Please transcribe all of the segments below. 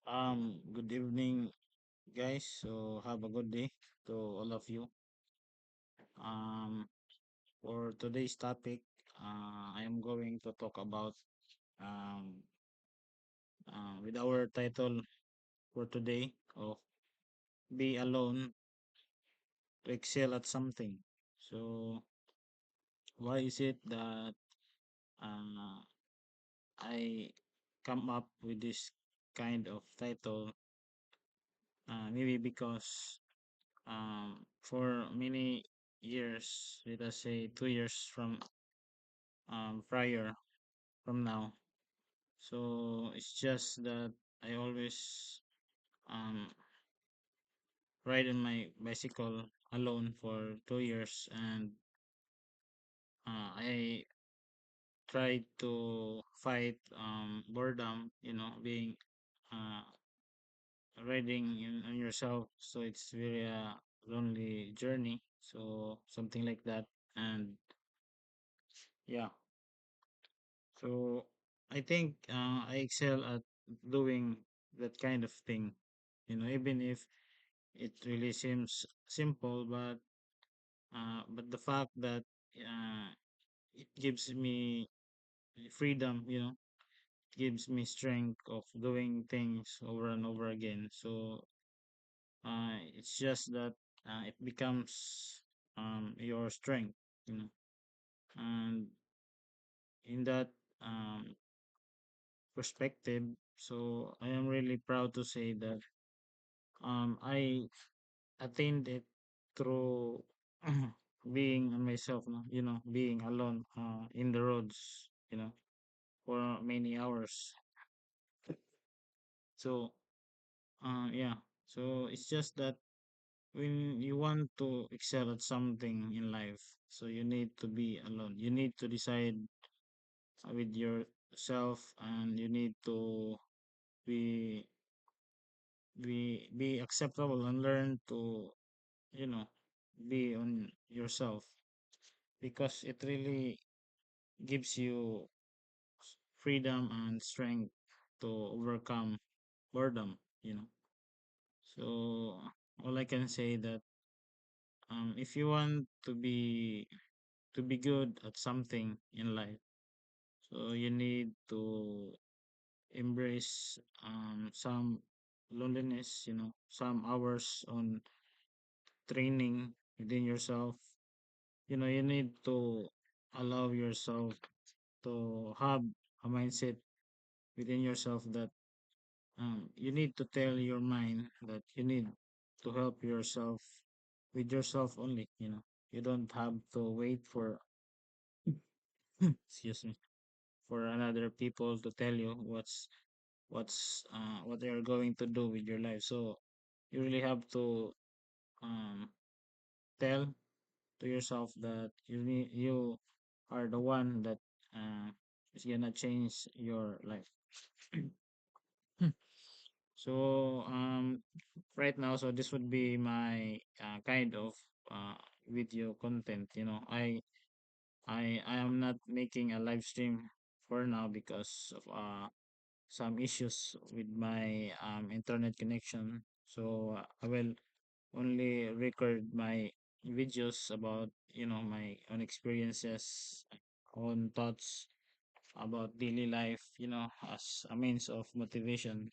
Good evening, guys. So have a good day to all of you. Um, for today's topic, I am going to talk about um, with our title for today of "Be Alone to Excel at Something." So why is it that uh, I come up with this kind of title? Maybe because for many years, let us say 2 years prior from now. So it's just that I always um ride on my bicycle alone for 2 years, and I tried to fight boredom, being uh riding on yourself. So it's very lonely journey. So something like that. And yeah, so I think I excel at doing that kind of thing. Even if it really seems simple, but the fact that uh, it gives me freedom, gives me strength of doing things over and over again. So it's just that it becomes your strength, you know, and in that um, perspective, so I am really proud to say that I attained it through being on myself, no? Being alone in the roads, for many hours. So, yeah. So it's just that when you want to excel at something in life, so you need to be alone. You need to decide with yourself, and you need to be be acceptable and learn to, you know, be on yourself, because it really gives you freedom and strength to overcome boredom, so all I can say that if you want to be good at something in life, so you need to embrace some loneliness, some hours on training within yourself. You need to allow yourself to have a mindset within yourself that you need to tell your mind that you need to help yourself with yourself only. You don't have to wait for excuse me, for another people to tell you what they are going to do with your life. So you really have to um tell to yourself that you are the one that uh, is gonna change your life. So right now, so this would be my kind of uh, video content. I am not making a live stream for now because of some issues with my internet connection. So I will only record my videos about, my own experiences, own thoughts about daily life, as a means of motivation.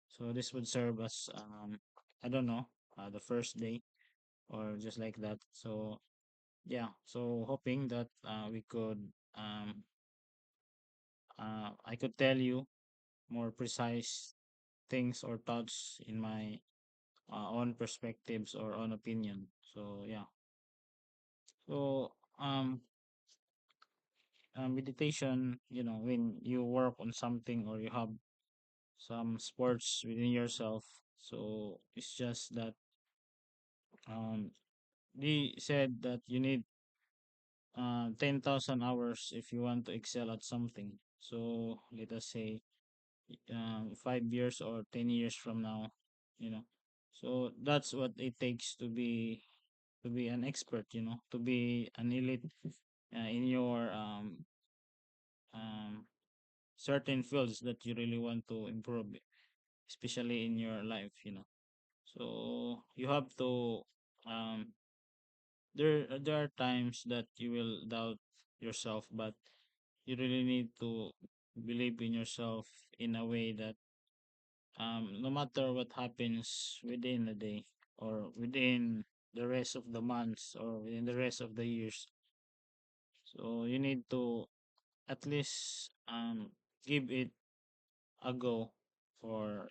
So this would serve as I don't know, the first day or just like that. So yeah, so hoping that we could I could tell you more precise things or thoughts in my own perspectives or own opinion. So yeah. So meditation, when you work on something or you have some sports within yourself, so it's just that um they said that you need 10,000 hours if you want to excel at something. So let us say 5 years or 10 years from now, you know. So that's what it takes to be an expert, to be an elite in your um, certain fields that you really want to improve, especially in your life, you know. So you have to um there are times that you will doubt yourself, but you really need to believe in yourself in a way that no matter what happens within the day or within the rest of the months or within the rest of the years, so you need to at least give it a go, for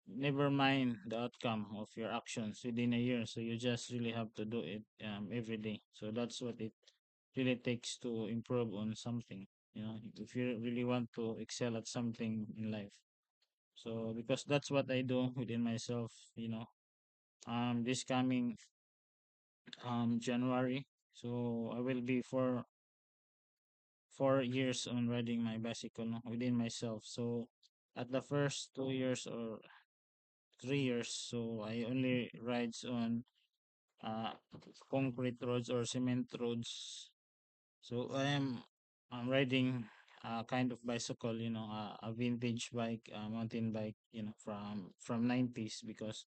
never mind the outcome of your actions within a year. So you just really have to do it every day. So that's what it really takes to improve on something, if you really want to excel at something in life. So because that's what I do within myself, this coming January, so I will be for 4 years on riding my bicycle, no, within myself. So at the first 2 years or 3 years, so I only rides on uh, concrete roads or cement roads. So I'm riding a kind of bicycle, a vintage bike, a mountain bike, from 90s, because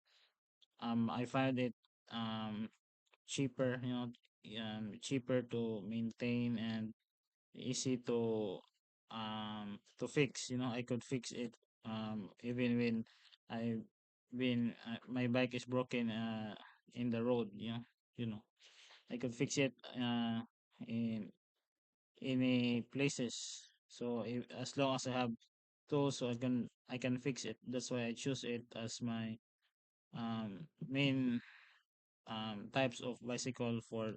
I find it um cheaper, cheaper to maintain and easy to fix. I could fix it even when I when my bike is broken in the road. You know I could fix it in any places. So as long as I have tools, so I can fix it. That's why I choose it as my main types of bicycle for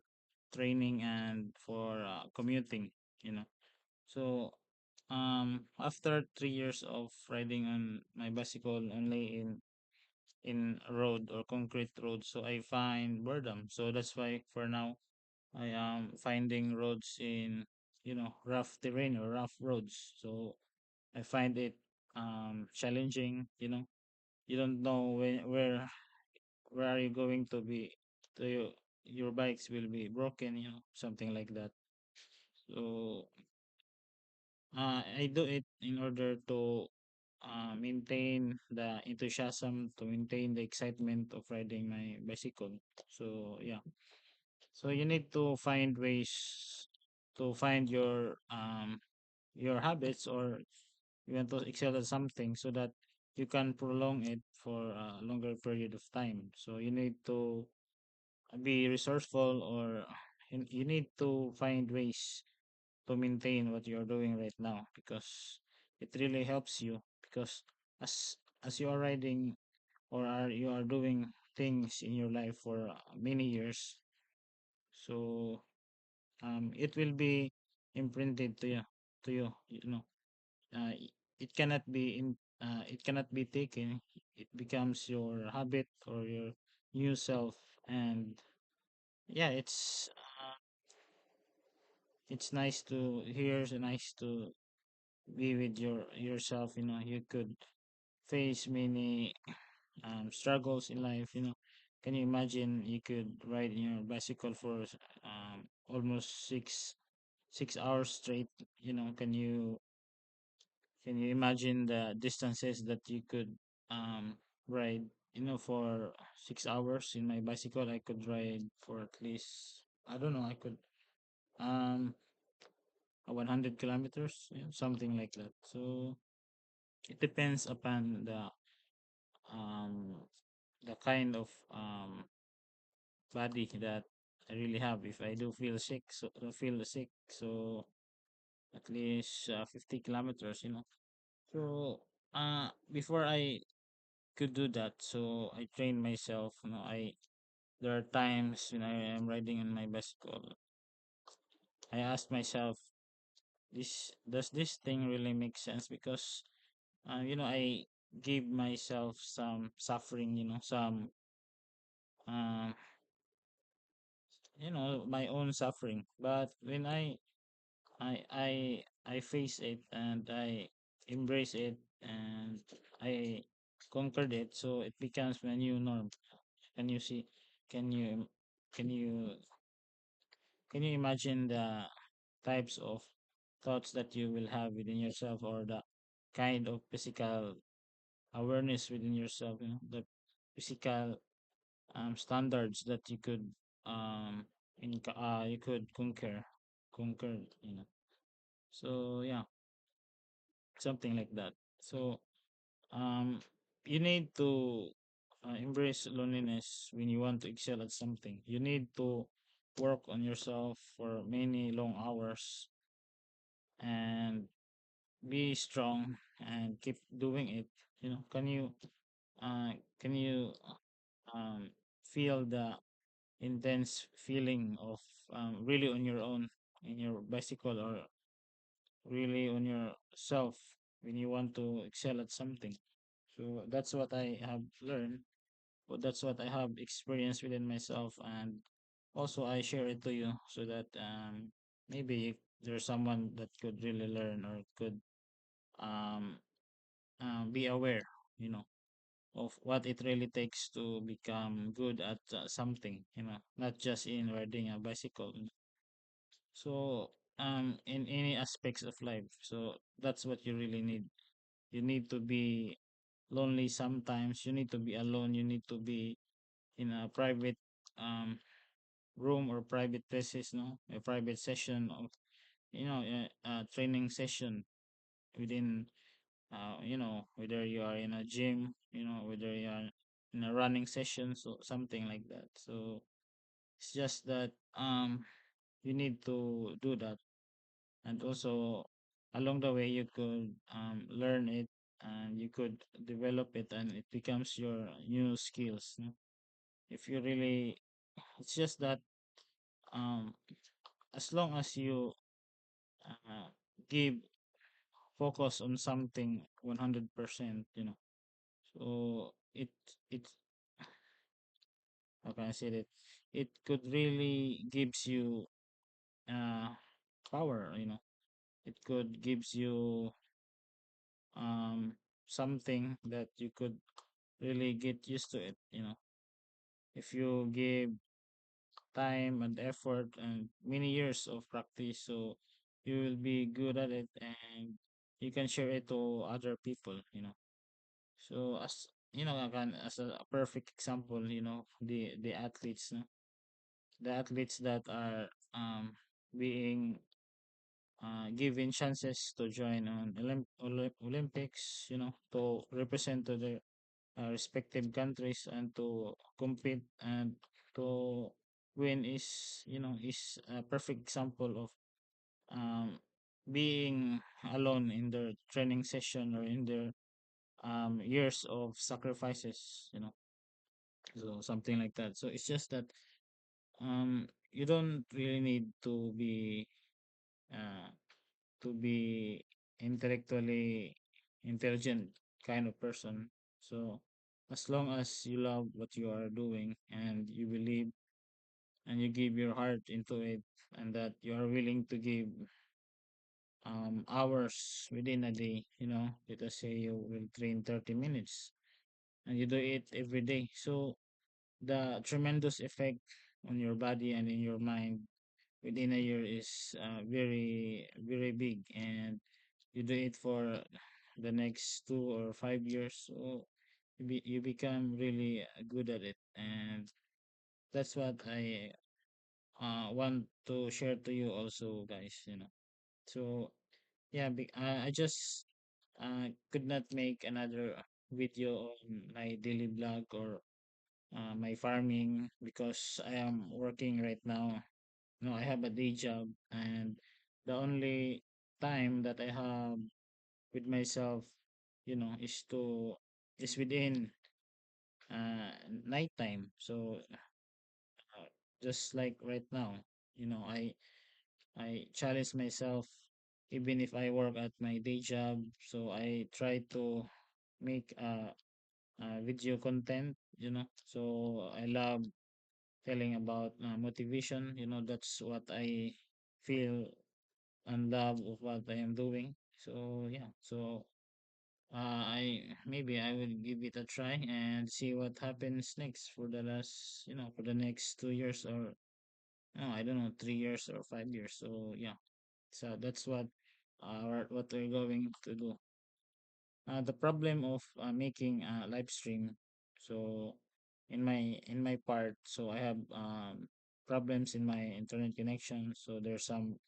training and for commuting. You know. So after 3 years of riding on my bicycle only in road or concrete road, so I find boredom. So that's why for now I am finding roads in rough terrain or rough roads. So I find it challenging. You don't know where are you going to be, to your bikes will be broken, something like that. So I do it in order to maintain the enthusiasm, to maintain the excitement of riding my bicycle. So yeah, so you need to find ways to find your habits, or you want to excel at something so that you can prolong it for a longer period of time. So you need to be resourceful, or you need to find ways to maintain what you're doing right now, because it really helps you, because as you are riding, or you are doing things in your life for many years, so it will be imprinted to you. It cannot be it cannot be taken. It becomes your habit or your new self. And yeah, it's nice to hear, it's nice to be with yourself. You could face many struggles in life. Can you imagine you could ride in your bicycle for almost 6 hours straight? Can you imagine the distances that you could ride, for 6 hours? In my bicycle, I could ride for at least, I don't know, I could um 100 kilometers, something like that. So it depends upon um the kind of body that I really have. If I do feel sick, so at least 50 kilometers. So before I could do that, so I train myself. There are times when I am riding on my bicycle, I ask myself, this does this thing really make sense? Because I gave myself some suffering, some um my own suffering. But when I face it, and I embrace it, and I conquered it, so it becomes my new norm. Can you see? Can you can you can you imagine the types of thoughts that you will have within yourself, or the kind of physical awareness within yourself, you know, the physical standards that you could you could conquer, you know. So yeah, something like that. So um you need to embrace loneliness when you want to excel at something. You need to work on yourself for many long hours and be strong and keep doing it. You know, uh can you um feel the intense feeling of really on your own in your bicycle, or really on yourself when you want to excel at something? So that's what I have learned, but that's what I have experienced within myself, and also I share it to you so that maybe there's someone that could really learn or could um, be aware, you know, of what it really takes to become good at something, you know, not just in riding a bicycle. So in any aspects of life. So that's what you really need. You need to be lonely sometimes. You need to be alone. You need to be in a private um room or private places, no, a private session of, you know, a training session within you know, whether you are in a gym, you know, whether you are in a running session, so something like that. So it's just that you need to do that, and also along the way you could learn it, and you could develop it, and it becomes your new skills, no? If you really, it's just that um as long as you uh, give focus on something 100%, you know, so it how can I say that, it could really gives you uh power, you know. It could gives you um something that you could really get used to it, you know. If you give time and effort and many years of practice, so you will be good at it, and you can share it to other people, you know. So as you know, again, as a perfect example, you know, the athletes, no? The athletes that are being given chances to join on Olympics, you know, to represent to their respective countries and to compete and to win is, you know, is a perfect example of um, being alone in their training session or in their years of sacrifices, you know. So something like that. So it's just that you don't really need uh, to be intellectually intelligent kind of person. So as long as you love what you are doing and you believe and you give your heart into it, and that you are willing to give hours within a day, you know, let us say you will train 30 minutes and you do it every day. So the tremendous effect on your body and in your mind within a year is very very big, and you do it for the next 2 or 5 years, so you become really good at it. And that's what I want to share to you also, guys, you know. So yeah, I just could not make another video on my daily vlog or my farming because I am working right now. No, I have a day job, and the only time that I have with myself, you know, is within nighttime. So just like right now, you know, I challenge myself even if I work at my day job. So I try to make video content, you know. So I love telling about motivation, you know. That's what I feel and love of what I am doing. So yeah, so I maybe I will give it a try and see what happens next for the last, you know, for the next 2 years, or no, I don't know, 3 years or 5 years. So yeah, so that's what we're going to do. the problem of making a live stream. So in my part, so I have problems in my internet connection. So there's some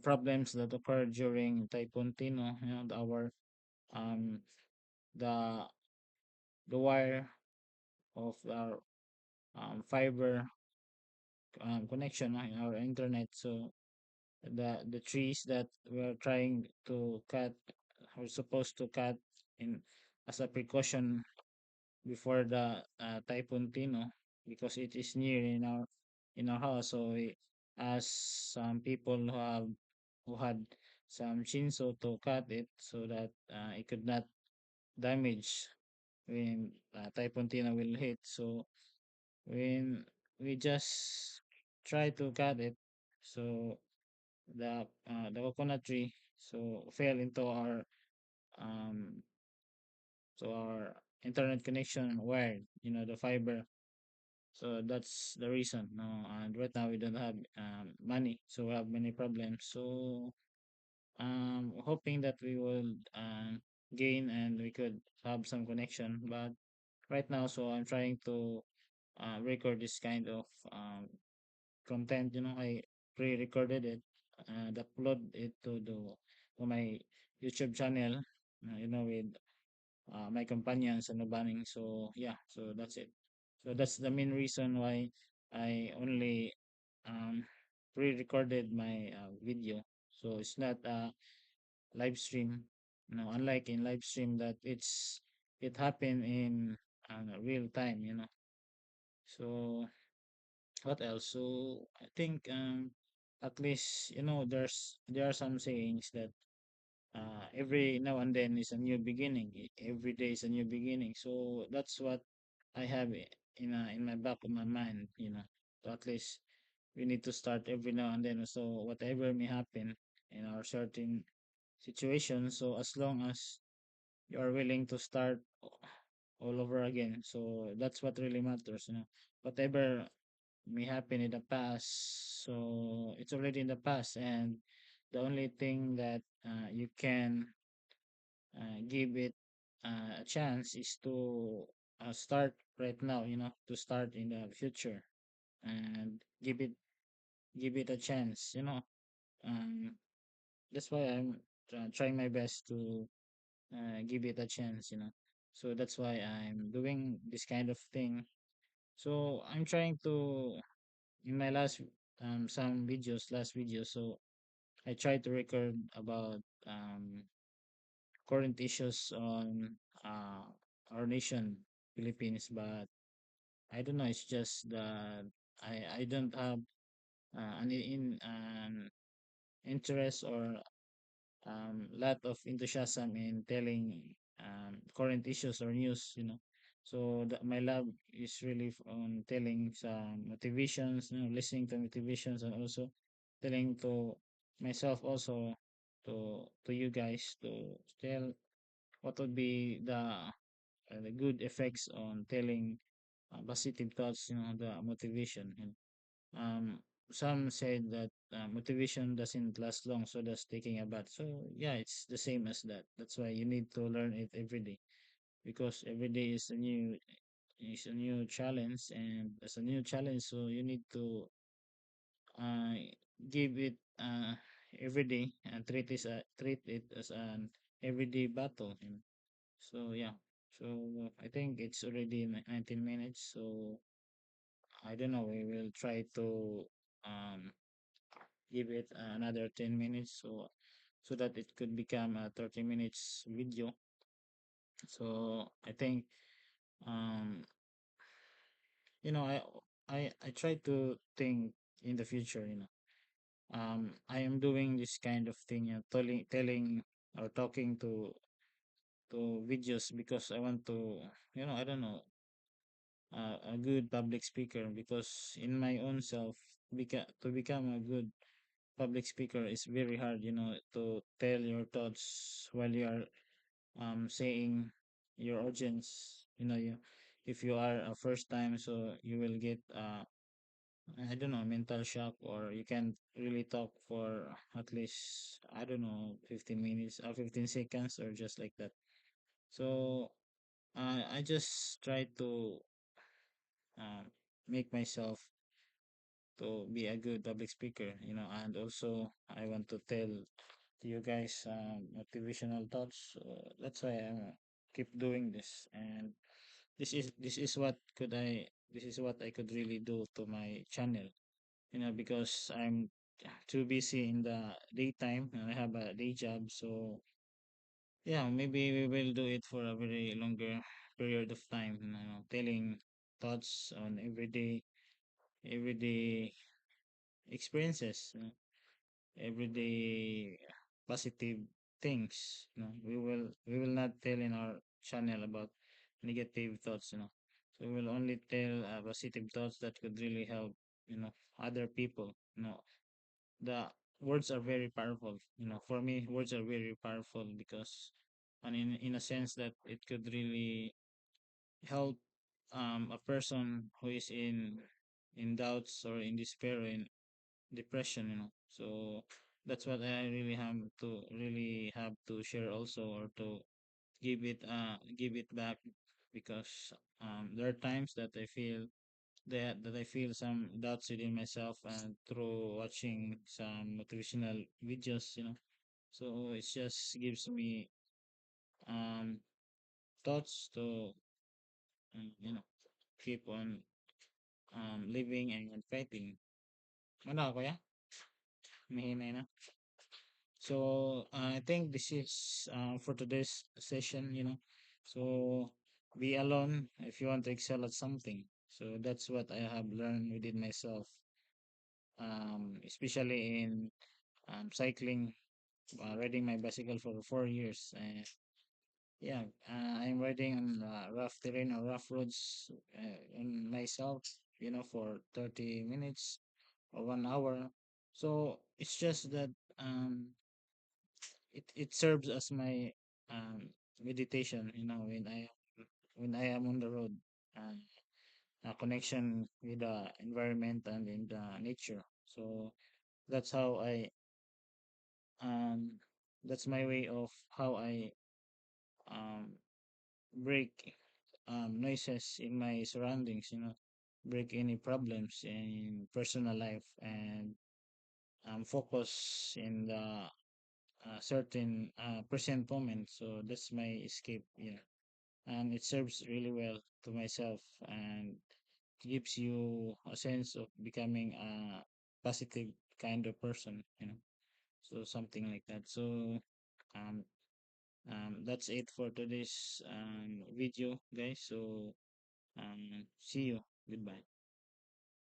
problems that occurred during Typhoon Tino. Our um the the wire of our fiber connection in our internet. So the trees that we're trying to cut, we're supposed to cut in as a precaution before the Typhoon Tino, because it is near in our house. So we asked some people who had some chainsaw to cut it so that it could not damage when Typhoon Tino will hit. So when we just try to cut it, so the coconut tree so fell into um our internet connection wire, the fiber. So that's the reason. No, and right now we don't have money, so we have many problems. So hoping that we will gain and we could have some connection. But right now, so I'm trying to record this kind of content. I pre-recorded it and upload it to my YouTube channel. With my companions and the banning. So yeah, so that's it. So that's the main reason why I only um, pre-recorded my video. So it's not a live stream. Unlike in live stream that it happened in real time. So what else? So I think at least there are some sayings that every now and then is a new beginning. Every day is a new beginning. So that's what I have in my back of my mind. So at least we need to start every now and then. So whatever may happen in our certain situation, so as long as you are willing to start all over again, so that's what really matters. Whatever may happen in the past, so it's already in the past, and the only thing that you can give it a chance is to start right now, to start in the future and give it a chance. um, that's why I'm trying my best to give it a chance. So that's why I'm doing this kind of thing. So I'm trying to, in my some videos last video, so I tried to record about current issues on uh, our nation, Philippines, but I don't know. It's just that I don't have an interest or lot of enthusiasm in telling current issues or news. So my love is really on telling some motivations, listening to motivations, and also telling to myself also to you guys to tell what would be the good effects on telling positive thoughts, the motivation. Some said that motivation doesn't last long, so does taking a bath. So yeah, it's the same as that. That's why you need to learn it every day, because every day is a new challenge, and as a new challenge, so you need to uh, give it every day and treat it as an everyday battle. So yeah. So I think it's already 19 minutes. So I don't know. We will try to um, give it another 10 minutes, so that it could become a 30 minutes video. So I think um, I try to think in the future. I am doing this kind of thing, telling or talking to videos because I want to, I don't know, a good public speaker, because in my own self, to become a good public speaker is very hard, to tell your thoughts while you are saying your audience. If you are a first time, so you will get I don't know, mental shock, or you can't really talk for at least, I don't know, 15 minutes or 15 seconds or just like that. So I just try to uh, make myself to be a good public speaker, and also I want to tell to you guys motivational thoughts. So that's why I keep doing this, and this is what could I this is what I could really do to my channel, because I'm too busy in the daytime and I have a day job. So yeah, maybe we will do it for a very longer period of time, telling thoughts on everyday experiences, everyday positive things. We will not tell in our channel about negative thoughts. So we will only tell positive thoughts that could really help, other people. The words are very powerful. For me, words are very powerful because, and in a sense that it could really help a person who is in doubts or in despair or in depression. So that's what I really have to share also, or to give it back, because there are times that I feel some doubts within myself, and through watching some motivational videos. So it just gives me um thoughts to keep on living and fighting. Ano ako ya? Mahina na. So I think this is for today's session. So be alone if you want to excel at something. So that's what I have learned within myself, especially in cycling, riding my bicycle for 4 years. And yeah, I'm riding on rough terrain or rough roads in myself, for 30 minutes or 1 hour. So it's just that it serves as my meditation, when I am on the road, uh, a connection with the environment and in the nature. So that's how I um that's my way of how I um break noises in my surroundings, break any problems in personal life, and focus in the certain present moment. So that's my escape, and it serves really well to myself, and gives you a sense of becoming a positive kind of person. So something like that. So um, that's it for today's video, guys. So see you. Goodbye.